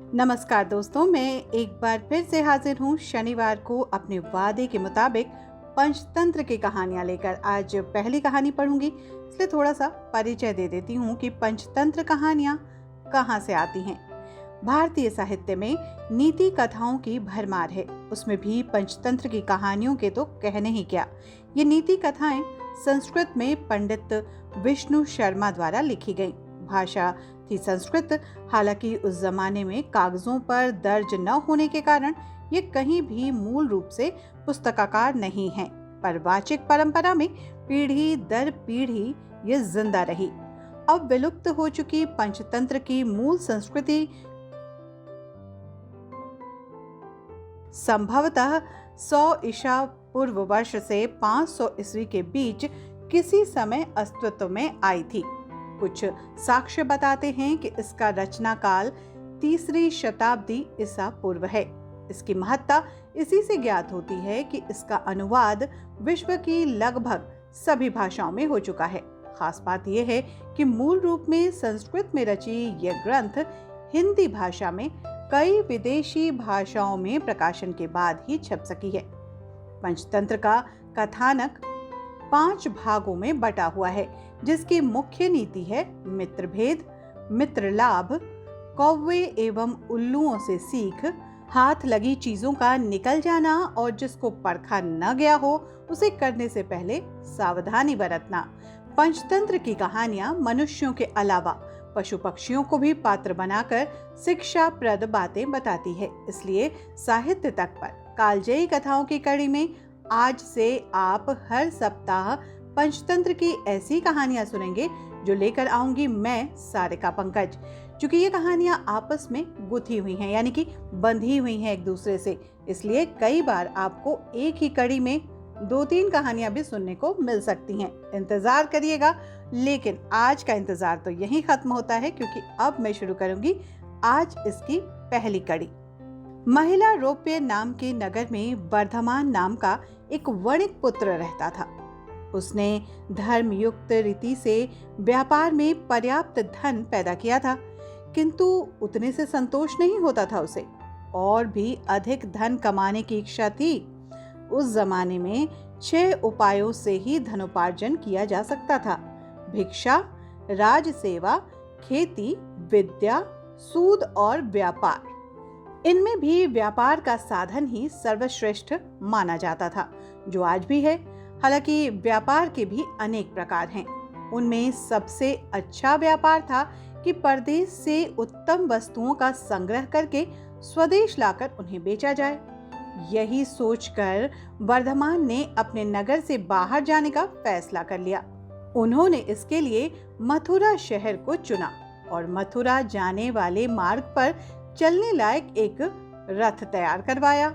नमस्कार दोस्तों, मैं एक बार फिर से हाजिर हूँ शनिवार को अपने वादे के मुताबिक पंचतंत्र की कहानियाँ लेकर। आज पहली कहानी पढ़ूंगी, इसलिए थोड़ा सा परिचय दे देती हूँ कि पंचतंत्र कहानियाँ कहाँ से आती हैं। भारतीय साहित्य में नीति कथाओं की भरमार है, उसमें भी पंचतंत्र की कहानियों के तो कहने ही क्या। ये नीति कथाएं संस्कृत में पंडित विष्णु शर्मा द्वारा लिखी गई। भाषा थी संस्कृत, हालांकि उस जमाने में कागजों पर दर्ज न होने के कारण ये कहीं भी मूल रूप से पुस्तकाकार नहीं है, पर वाचिक परंपरा में पीढ़ी दर पीढ़ी ये जिंदा रही। अब विलुप्त हो चुकी पंचतंत्र की मूल संस्कृति संभवतः 100 ईसा पूर्व वर्ष से 500 ईस्वी के बीच किसी समय अस्तित्व में आई थी। कुछ साक्ष्य बताते हैं कि इसका रचना काल 3री शताब्दी ईसा पूर्व है। इसकी महत्ता इसी से ज्ञात होती है कि इसका अनुवाद विश्व की लगभग सभी भाषाओं में हो चुका है। खास बात यह है कि मूल रूप में संस्कृत में रची यह ग्रंथ हिंदी भाषा में कई विदेशी भाषाओं में प्रकाशन के बाद ही छप सकी है। पंचतंत्र का कथानक 5 भागों में बटा हुआ है, जिसकी मुख्य नीति है मित्रभेद, मित्र लाभ, कौवे एवं उल्लुओं से सीख, हाथ लगी चीजों का निकल जाना और जिसको परखा न गया हो उसे करने से पहले सावधानी बरतना। पंचतंत्र की कहानियां मनुष्यों के अलावा पशु पक्षियों को भी पात्र बनाकर शिक्षाप्रद बातें बताती है। इसलिए साहित्य तक पर कालजयी कथाओं की कड़ी में आज से आप हर सप्ताह पंचतंत्र की ऐसी कहानियां सुनेंगे जो लेकर आऊंगी मैं, सारिका पंकज। क्योंकि ये कहानियां आपस में गुथी हुई हैं, यानी कि बंधी हुई हैं एक दूसरे से, इसलिए कई बार आपको एक ही कड़ी में 2-3 कहानियां भी सुनने को मिल सकती हैं। इंतजार करिएगा, लेकिन आज का इंतजार तो यहीं खत्म होता है, क्योंकि अब मैं शुरू करूंगी आज इसकी पहली कड़ी। महिला रोप्य नाम के नगर में वर्धमान नाम का एक वणिक पुत्र रहता था। उसने धर्मयुक्त रीति से व्यापार में पर्याप्त धन पैदा किया था, किंतु उतने से संतोष नहीं होता था उसे, और भी अधिक धन कमाने की इच्छा थी। उस जमाने में 6 उपायों से ही धनोपार्जन किया जा सकता था: भिक्षा, राज सेवा, खेती, विद्या, सूद और व्यापार। इनमें भी व्यापार का साधन ही सर्वश्रेष्ठ माना जाता था, जो आज भी है। हालांकि व्यापार के भी अनेक प्रकार हैं। उनमें सबसे अच्छा व्यापार था कि परदेश से उत्तम वस्तुओं का संग्रह करके स्वदेश लाकर उन्हें बेचा जाए। यही सोचकर वर्धमान ने अपने नगर से बाहर जाने का फैसला कर लिया। उन्होंने इसके लिए मथुरा शहर को चुना और मथुरा जाने वाले मार्ग पर चलने लायक एक रथ तैयार करवाया।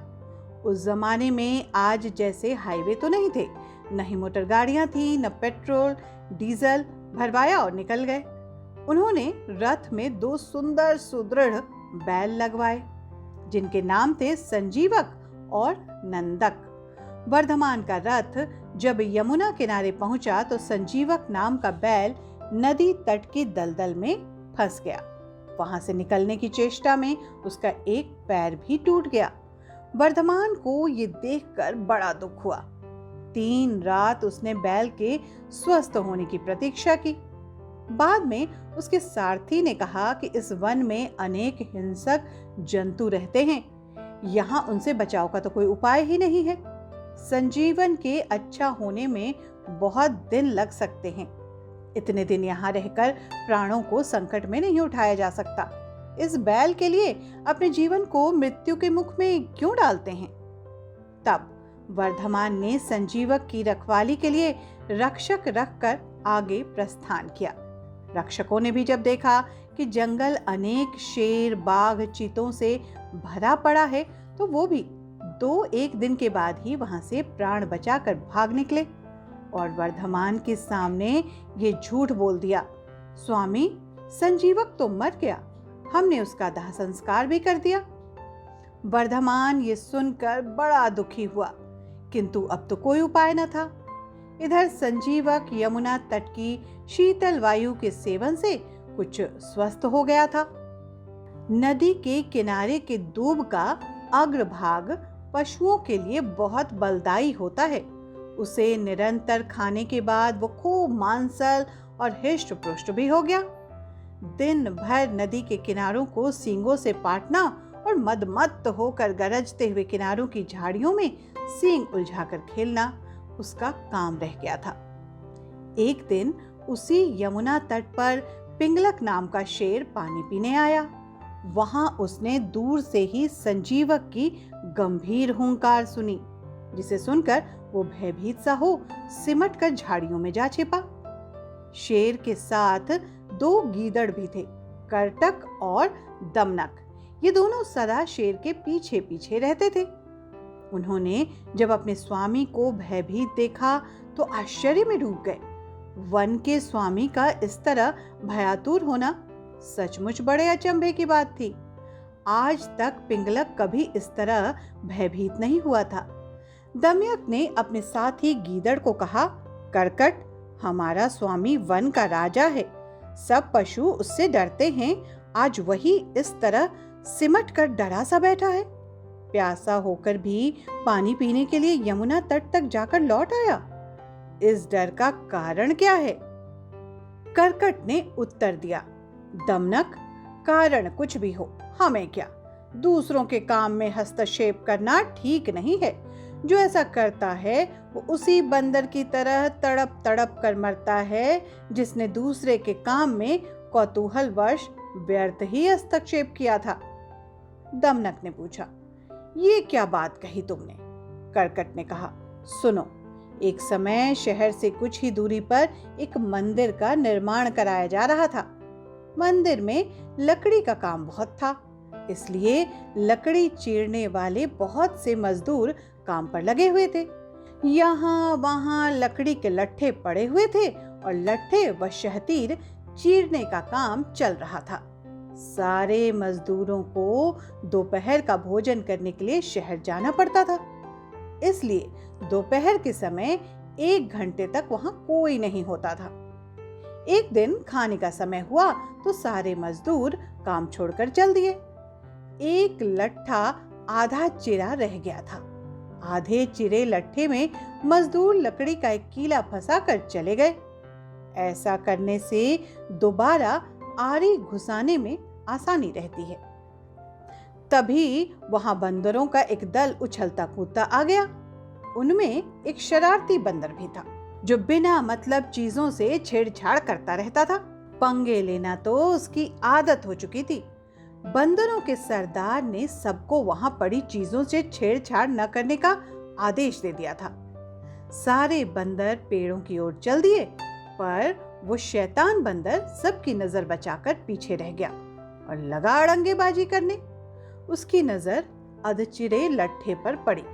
उस जमाने में आज जैसे हाईवे तो नहीं थे, न ही मोटर गाड़ियां थी, न पेट्रोल डीजल। भरवाया और निकल गए। उन्होंने रथ में 2 सुंदर सुदृढ़ बैल लगवाए, जिनके नाम थे संजीवक और नंदक। वर्धमान का रथ जब यमुना किनारे पहुंचा तो संजीवक नाम का बैल नदी तट की दलदल में फंस गया। वहां से निकलने की चेष्टा में उसका एक पैर भी टूट गया। वर्धमान को ये देखकर बड़ा दुख हुआ। 3 रात उसने बैल के स्वस्थ होने की प्रतीक्षा की। बाद में उसके सारथी ने कहा कि इस वन में अनेक हिंसक जंतु रहते हैं, यहाँ उनसे बचाव का तो कोई उपाय ही नहीं है। संजीवन के अच्छा होने में बहुत दिन लग सकते हैं। इतने दिन यहाँ रहकर प्राणों को संकट में नहीं उठाया जा सकता। इस बैल के लिए अपने जीवन को मृत्यु के मुख में क्यों डालते हैं? तब वर्धमान ने संजीवक की रखवाली के लिए रक्षक रखकर आगे प्रस्थान किया। रक्षकों ने भी जब देखा कि जंगल अनेक शेर, बाघ, चीतों से भरा पड़ा है, तो वो भी 2-1 दिन के बाद ही वहां से प्राण बचाकर भाग निकले और वर्धमान के सामने ये झूठ बोल दिया, स्वामी, संजीवक तो मर गया, हमने उसका दाह संस्कार भी कर दिया। वर्धमान ये सुनकर बड़ा दुखी हुआ, किंतु अब तो कोई उपाय न था। इधर संजीवक यमुना तट की शीतल वायु के सेवन से कुछ स्वस्थ हो गया था। नदी के किनारे के दूब का अग्रभाग पशुओं के लिए बहुत बलदायी होता है। उसे निरंतर खाने के बाद वो खूब मांसल और हिष्ट पुष्ट भी हो गया। दिन भर नदी के किनारों को सींगों से पाटना और मदमत्त होकर गरजते हुए किनारों की झाड़ियों में सींग उलझाकर खेलना उसका काम रह गया था। एक दिन उसी यमुना तट पर पिंगलक नाम का शेर पानी पीने आया। वहां उसने दूर से ही संजीवक की गंभीर हुंकार सुनी, जिसे सुनकर वो भयभीत सा हो सिमट कर झाड़ियों में जा छिपा। शेर के साथ 2 गीदड़ भी थे, करटक और दमनक। ये दोनों सदा शेर के पीछे पीछे रहते थे। उन्होंने जब अपने स्वामी को भयभीत देखा तो आश्चर्य में डूब गए। वन के स्वामी का इस तरह भयातुर होना सचमुच बड़े अचंभे की बात थी। आज तक पिंगलक कभी इस तरह भयभीत नहीं हुआ था। दमयक ने अपने साथी गीदड़ को कहा, करकट, हमारा स्वामी वन का राजा है, सब पशु उससे डरते हैं। आज वही इस तरह सिमट कर डरा सा बैठा है। प्यासा होकर भी पानी पीने के लिए यमुना तट तक जाकर लौट आया। इस डर का कारण क्या है? करकट ने उत्तर दिया, दमनक, कारण कुछ भी हो, हमें क्या। दूसरों के काम में हस्तक्षेप करना ठीक नहीं है। जो ऐसा करता है वो उसी बंदर की तरह तड़प तड़प कर मरता है जिसने दूसरे के काम में कौतूहलवश व्यर्थ ही हस्तक्षेप किया था। दमनक ने पूछा, ये क्या बात कही तुमने? करकट ने कहा, सुनो, एक समय शहर से कुछ ही दूरी पर एक मंदिर का निर्माण कराया जा रहा था। मंदिर में लकड़ी का काम बहुत था, इसलिए लकड़ी चीरने वाले बहुत से मजदूर काम पर लगे हुए थे। यहाँ वहाँ लकड़ी के लट्ठे पड़े हुए थे और लट्ठे व शहतीर चीरने का काम चल रहा था। सारे मजदूरों को दोपहर का भोजन करने के लिए शहर जाना पड़ता था, इसलिए दोपहर के समय 1 घंटे तक वहां कोई नहीं होता था। एक दिन खाने का समय हुआ तो सारे मजदूर काम छोड़कर चल दिए। एक लट्ठा आधा चिरा रह गया था। आधे चिरे लट्ठे में मजदूर लकड़ी का एक कीला फंसाकर चले गए। ऐसा करने से दोबारा आरी घुसाने में आसानी रहती है। तभी वहां बंदरों का एक दल उछलता कूदता आ गया। उनमें एक शरारती बंदर भी था जो बिना मतलब चीजों से छेड़छाड़ करता रहता था। पंगे लेना तो उसकी आदत हो चुकी थी। बंदरों के सरदार ने सबको वहां पड़ी चीजों से छेड़छाड़ न करने का आदेश दे दिया था। सारे बंदर पेड़ों की ओर चल दिए, पर वो शैतान बंदर सबकी नजर बचाकर पीछे रह गया और लगा अड़ंगेबाजी करने। उसकी नजर अधचिरे लट्ठे पर पड़ी।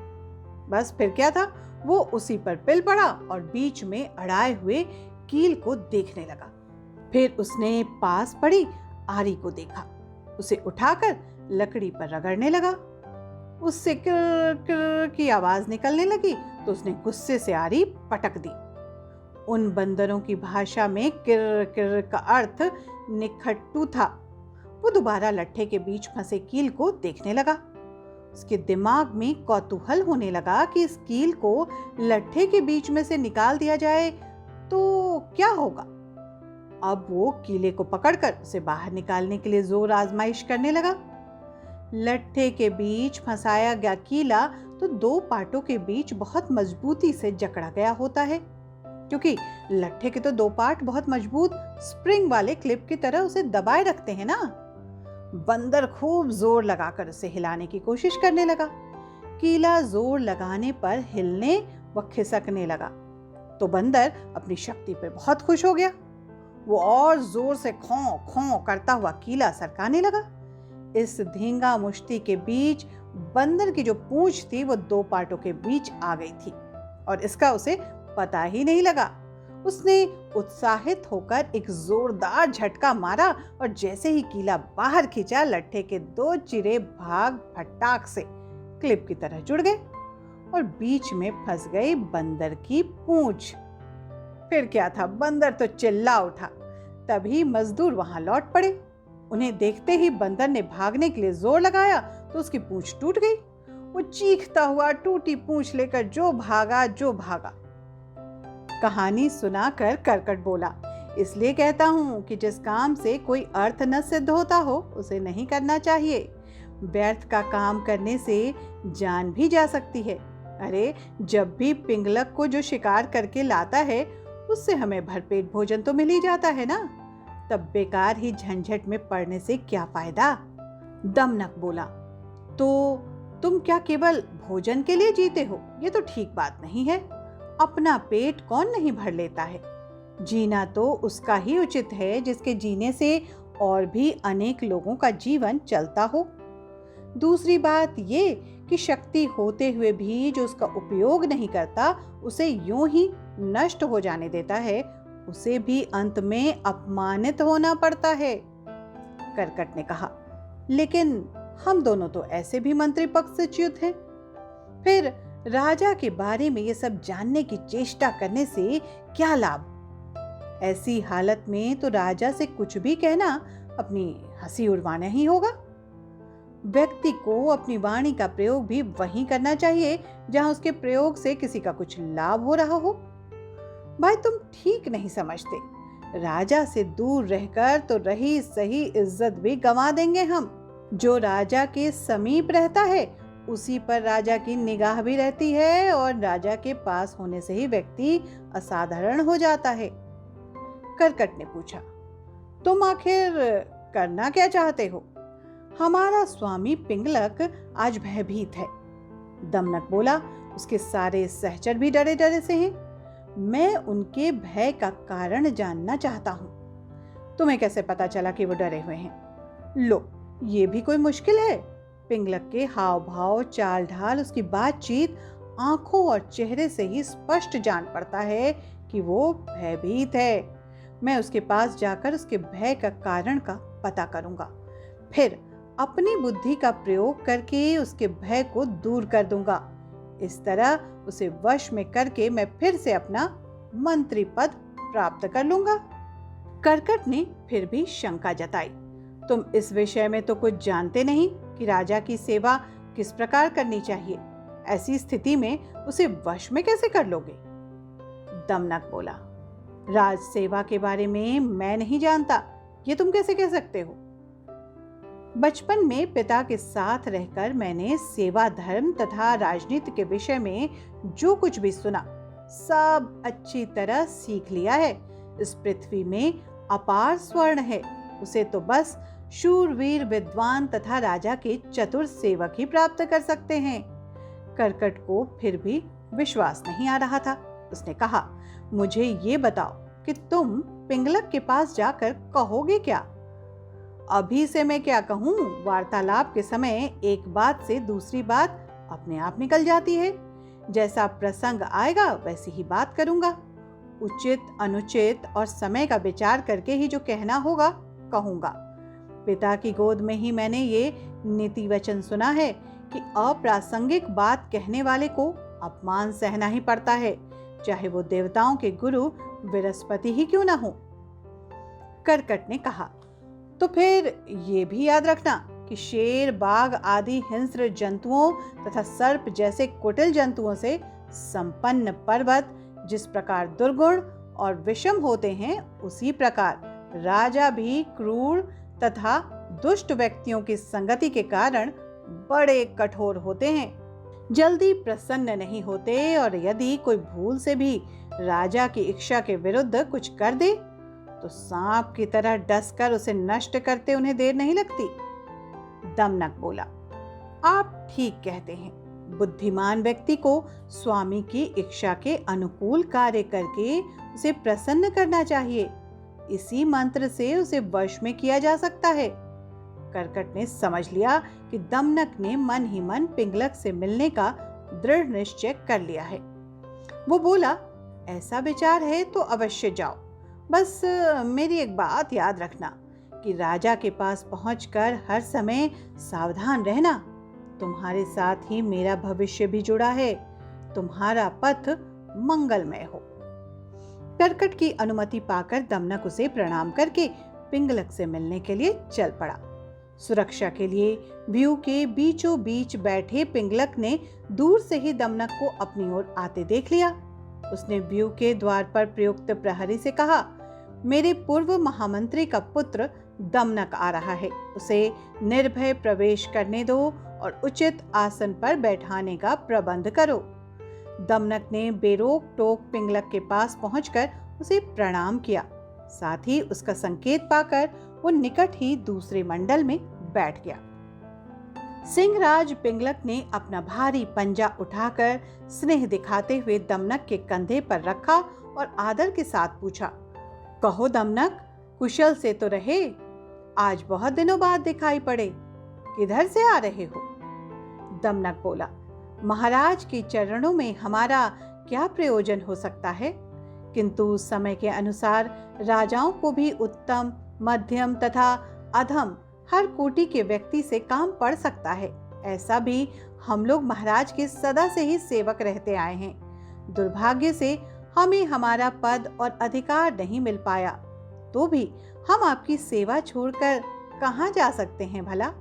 बस फिर क्या था, वो उसी पर पिल पड़ा और बीच में अड़ाए हुए कील को देखने लगा। फिर उसने पास पड़ी आरी को देखा, उसे उठाकर लकड़ी पर रगड़ने लगा। उससे किर किर की आवाज निकलने लगी तो उसने गुस्से से आरी पटक दी। उन बंदरों की भाषा में किर किर का अर्थ निखट्टू था। वो दोबारा लट्ठे के बीच फंसे कील को देखने लगा। उसके दिमाग में कौतूहल होने लगा कि इस कील को लट्ठे के बीच में से निकाल दिया जाए तो क्या होगा। अब वो कीले को पकड़कर उसे बाहर निकालने के लिए जोर आजमाइश करने लगा। लट्ठे के बीच फंसाया गया कीला तो 2 पार्टों के बीच बहुत मजबूती से जकड़ा गया होता है, क्योंकि लट्ठे के तो 2 पार्ट बहुत मजबूत स्प्रिंग वाले क्लिप की तरह उसे दबाए रखते हैं ना। बंदर खूब जोर लगाकर उसे हिलाने की कोशिश करने लगा। कीला जोर लगाने पर हिलने व खिसकने लगा तो बंदर अपनी शक्ति पर बहुत खुश हो गया। वो और जोर से खौं खौं करता हुआ कीला सरकाने लगा। इस धींगा मुश्ती के बीच बंदर की जो पूंछ थी वो 2 पार्टों के बीच आ गई थी और इसका उसे पता ही नहीं लगा। उसने उत्साहित होकर एक जोरदार झटका मारा और जैसे ही कीला बाहर खींचा, लट्ठे के 2 चिरे भाग फटाक से क्लिप की तरह जुड़ गए और बीच में फंस गई बंदर की पूंछ। फिर क्या था, बंदर तो चिल्ला उठा। तभी मजदूर वहां लौट पड़े। उन्हें देखते ही बंदर ने भागने के लिए जोर लगाया तो उसकी पूंछ टूट गई। वो चीखता हुआ टूटी पूंछ लेकर जो भागा। कहानी सुनाकर करकट बोला, इसलिए कहता हूं कि जिस काम से कोई अर्थ न सिद्ध होता हो उसे नहीं करना चाहिए। व्यर्थ का काम करने से जान भी जा सकती है। अरे, जब भी पिंगलक को जो शिकार करके लाता है उससे हमें भरपेट भोजन तो मिल ही जाता है ना, तब बेकार ही झंझट में पड़ने से क्या फायदा। दमनक बोला, तो तुम क्या केवल भोजन के लिए जीते हो? ये तो ठीक बात नहीं है। अपना पेट कौन नहीं भर लेता है। जीना तो उसका ही उचित है जिसके जीने से और भी अनेक लोगों का जीवन चलता हो। दूसरी बात ये कि शक्ति होते हुए भी जो उसका उपयोग नहीं करता, उसे यूं ही नष्ट हो जाने देता है, उसे भी अंत में अपमानित होना पड़ता है। करकट ने कहा, लेकिन हम दोनों तो ऐसे भी मंत्री पक्ष से च्युत हैं। फिर राजा के बारे में ये सब जानने की चेष्टा करने से क्या लाभ? ऐसी हालत में तो राजा से कुछ भी कहना अपनी हंसी उड़वाना ही होगा। व्यक्ति को अपनी वाणी का प्रयोग भी वहीं करना चाहिए जहां उसके प्रयोग से किसी का कुछ लाभ हो रहा हो। भाई, तुम ठीक नहीं समझते। राजा से दूर रहकर तो रही सही इज्जत भी गंवा देंगे हम। जो राजा के समीप रहता है उसी पर राजा की निगाह भी रहती है, और राजा के पास होने से ही व्यक्ति असाधारण हो जाता है। करकट ने पूछा, तुम आखिर करना क्या चाहते हो? हमारा स्वामी पिंगलक आज भयभीत है। दमनक बोला, उसके सारे सहचर भी डरे डरे से हैं। मैं उनके भय का कारण जानना चाहता हूं। तुम्हें कैसे पता चला कि वो डरे हुए हैं? लो, ये भी कोई मुश्किल है। पिंगलक के हाव भाव, चाल ढाल, उसकी बातचीत, आंखों और चेहरे से ही स्पष्ट जान पड़ता है कि वो भयभीत है। मैं उसके पास जाकर उसके भय का कारण का पता करूंगा, फिर अपनी बुद्धि का प्रयोग करके उसके भय को दूर कर दूंगा। इस तरह उसे वश में करके मैं फिर से अपना मंत्री पद प्राप्त कर लूंगा। करकट ने फिर भी शंका जताई, तुम इस विषय में तो कुछ जानते नहीं कि राजा की सेवा किस प्रकार करनी चाहिए। ऐसी स्थिति में उसे वश में कैसे कर लोगे? दमनक बोला, राज सेवा के बारे में मैं नहीं जानता, ये तुम कैसे कह सकते हो? बचपन में पिता के साथ रहकर मैंने सेवा धर्म तथा राजनीति के विषय में जो कुछ भी सुना सब अच्छी तरह सीख लिया है। इस पृथ्वी में अपार स्वर्ण है, उसे तो बस शूरवीर विद्वान तथा राजा के चतुर सेवक ही प्राप्त कर सकते हैं। करकट को फिर भी विश्वास नहीं आ रहा था। उसने कहा, मुझे ये बताओ कि तुम पिंगलक के पास जाकर कहोगे क्या? अभी से मैं क्या कहूँ? वार्तालाप के समय एक बात से दूसरी बात अपने आप निकल जाती है। जैसा प्रसंग आएगा वैसी ही बात करूंगा। उचित अनुचित और समय का विचार करके ही जो कहना होगा कहूंगा। पिता की गोद में ही मैंने ये नीति वचन सुना है कि अप्रासंगिक बात कहने वाले को अपमान सहना ही पड़ता है, चाहे वो देवताओं के गुरु बृहस्पति ही क्यों ना हो। करकट ने कहा, तो फिर ये भी याद रखना कि शेर, बाघ आदि हिंस्र जंतुओं तथा सर्प जैसे कुटिल जंतुओं से संपन्न पर्वत जिस प्रकार दुर्गुण और विषम होते हैं, उसी प्रकार राजा भी क्रूर तथा दुष्ट व्यक्तियों की संगति के कारण बड़े कठोर होते हैं, जल्दी प्रसन्न नहीं होते, और यदि कोई भूल से भी राजा की इच्छा के विरुद्ध कुछ कर दे तो सांप की तरह डसकर उसे नष्ट करते उन्हें देर नहीं लगती। दमनक बोला, आप ठीक कहते हैं। बुद्धिमान व्यक्ति को स्वामी की इच्छा के अनुकूल कार्य करके उसे प्रसन्न करना चाहिए। इसी मंत्र से उसे वश में किया जा सकता है। करकट ने समझ लिया कि दमनक ने मन ही मन पिंगलक से मिलने का दृढ़ निश्चय कर लिया है। वो बोला, ऐसा विचार है तो अवश्य जाओ, बस मेरी एक बात याद रखना कि राजा के पास पहुंचकर हर समय सावधान रहना। तुम्हारे साथ ही मेरा भविष्य भी जुड़ा है। तुम्हारा पथ मंगलमय हो। करकट की अनुमति पाकर दमनक उसे प्रणाम करके पिंगलक से मिलने के लिए चल पड़ा। सुरक्षा के लिए व्यू के बीचों बीच बैठे पिंगलक ने दूर से ही दमनक को अपनी ओर आते देख लिया। उसने व्यू के द्वार पर प्रयुक्त प्रहरी से कहा, मेरे पूर्व महामंत्री का पुत्र दमनक आ रहा है, उसे निर्भय प्रवेश करने दो और उचित आसन पर बैठाने का प्रबंध करो। दमनक ने बेरोक टोक पिंगलक के पास पहुंचकर उसे प्रणाम किया। साथ ही उसका संकेत पाकर वो निकट ही दूसरे मंडल में बैठ गया। सिंहराज पिंगलक ने अपना भारी पंजा उठाकर स्नेह दिखाते हुए दमनक के कंधे पर रखा और आदर के साथ पूछा, कहो दमनक, कुशल से तो रहे? आज बहुत दिनों बाद दिखाई पड़े, किधर से आ रहे हो? दमनक बोला, महाराज के चरणों में हमारा क्या प्रयोजन हो सकता है, किंतु समय के अनुसार राजाओं को भी उत्तम, मध्यम तथा अधम हर कोटि के व्यक्ति से काम पड़ सकता है। ऐसा भी हम लोग महाराज के सदा से ही सेवक रहते आए हैं। दुर्भाग्य से हमें हमारा पद और अधिकार नहीं मिल पाया, तो भी हम आपकी सेवा छोड़कर कहाँ जा सकते हैं भला?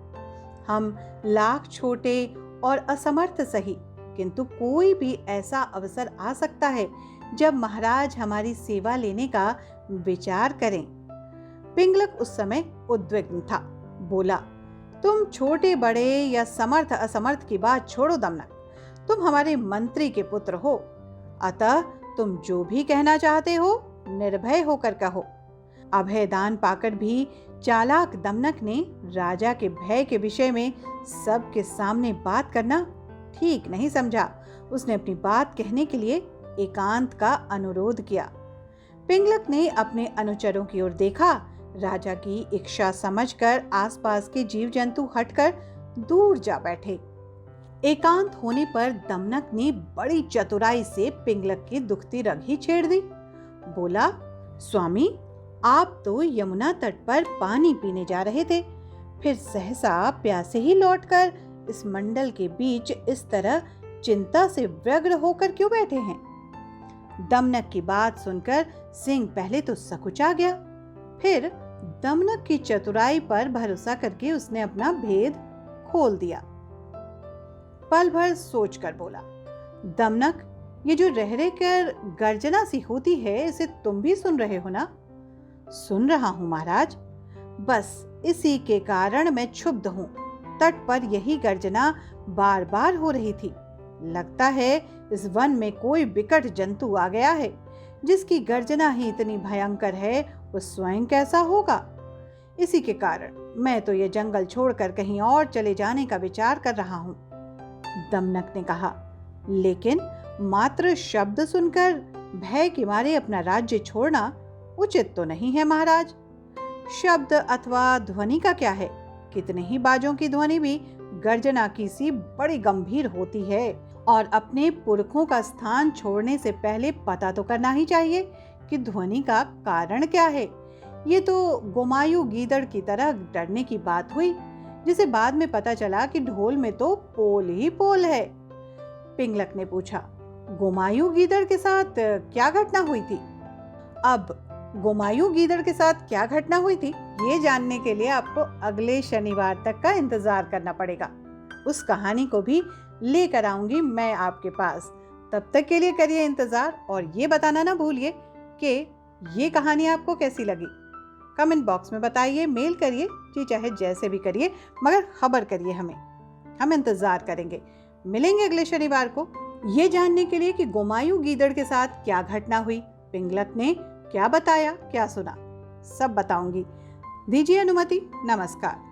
हम लाख छोटे और असमर्थ सही, किंतु कोई भी ऐसा अवसर आ सकता है जब महाराज हमारी सेवा लेने का विचार करें। पिंगलक उस समय उद्विग्न था। बोला, तुम छोटे बड़े या समर्थ असमर्थ की बात छोड़ो दमनक, तुम हमारे मंत्री के पुत्र हो, अतः तुम जो भी कहना चाहते हो निर्भय होकर कहो। अभय दान पाकर भी चालाक दमनक ने राजा के भय के विषय में सबके सामने बात करना ठीक नहीं समझा। उसने अपनी बात कहने के लिए एकांत का अनुरोध किया। पिंगलक ने अपने अनुचरों की ओर देखा। राजा की इच्छा समझकर आसपास के जीव जंतु हटकर दूर जा बैठे। एकांत होने पर दमनक ने बड़ी चतुराई से पिंगलक की दुखती रग ही छेड़ दी। बोला, स्वामी, आप तो यमुना तट पर पानी पीने जा रहे थे, फिर सहसा प्यासे ही लौटकर इस मंडल के बीच इस तरह चिंता से व्यग्र होकर क्यों बैठे हैं? दमनक की बात सुनकर सिंह पहले तो सकुचा गया, फिर दमनक की चतुराई पर भरोसा करके उसने अपना भेद खोल दिया। पल भर सोचकर बोला, दमनक, ये जो रह रह कर गर्जना सी होती है, इसे तुम भी सुन रहे हो ना? सुन रहा हूं महाराज, बस इसी के कारण मैं क्षुब्ध हूं। तट पर यही गर्जना बार बार हो रही थी। लगता है इस वन में कोई विकट जंतु आ गया है। जिसकी गर्जना ही इतनी भयंकर है, वो स्वयं कैसा होगा? इसी के कारण मैं तो ये जंगल छोड़कर कहीं और चले जाने का विचार कर रहा हूँ। दमनक ने कहा, लेकिन मात्र शब्द सुनकर भय के मारे अपना राज्य छोड़ना उचित तो नहीं है महाराज। शब्द अथवा ध्वनि का क्या है? कितने ही बाजों की ध्वनि भी गर्जना की सी बड़ी गंभीर होती है, और अपने पुरखों का स्थान छोड़ने से पहले पता तो करना ही चाहिए कि ध्वनि का कारण क्या है। ये तो गोमायु गीदड़ की तरह डरने की बात हुई, जिसे बाद में पता चला कि ढोल में तो पोल ही पोल है। पिंगलक ने पूछा, गोमायु गीदड़ के साथ क्या घटना हुई थी? अब गोमायु गीदड़ के साथ क्या घटना हुई थी, ये जानने के लिए आपको अगले शनिवार तक का इंतजार करना पड़ेगा। उस कहानी को भी लेकर आऊंगी मैं आपके पास। तब तक के लिए करिए इंतजार, और ये बताना ना भूलिए कि ये कहानी आपको कैसी लगी। कमेंट बॉक्स में बताइए, मेल करिए, जी चाहे जैसे भी करिए, मगर खबर करिए हमें। हम इंतजार करेंगे। मिलेंगे अगले शनिवार को, ये जानने के लिए कि गोमायु गीदड़ के साथ क्या घटना हुई, पिंगलक ने क्या बताया, क्या सुना, सब बताऊंगी। दीजिए अनुमति। नमस्कार।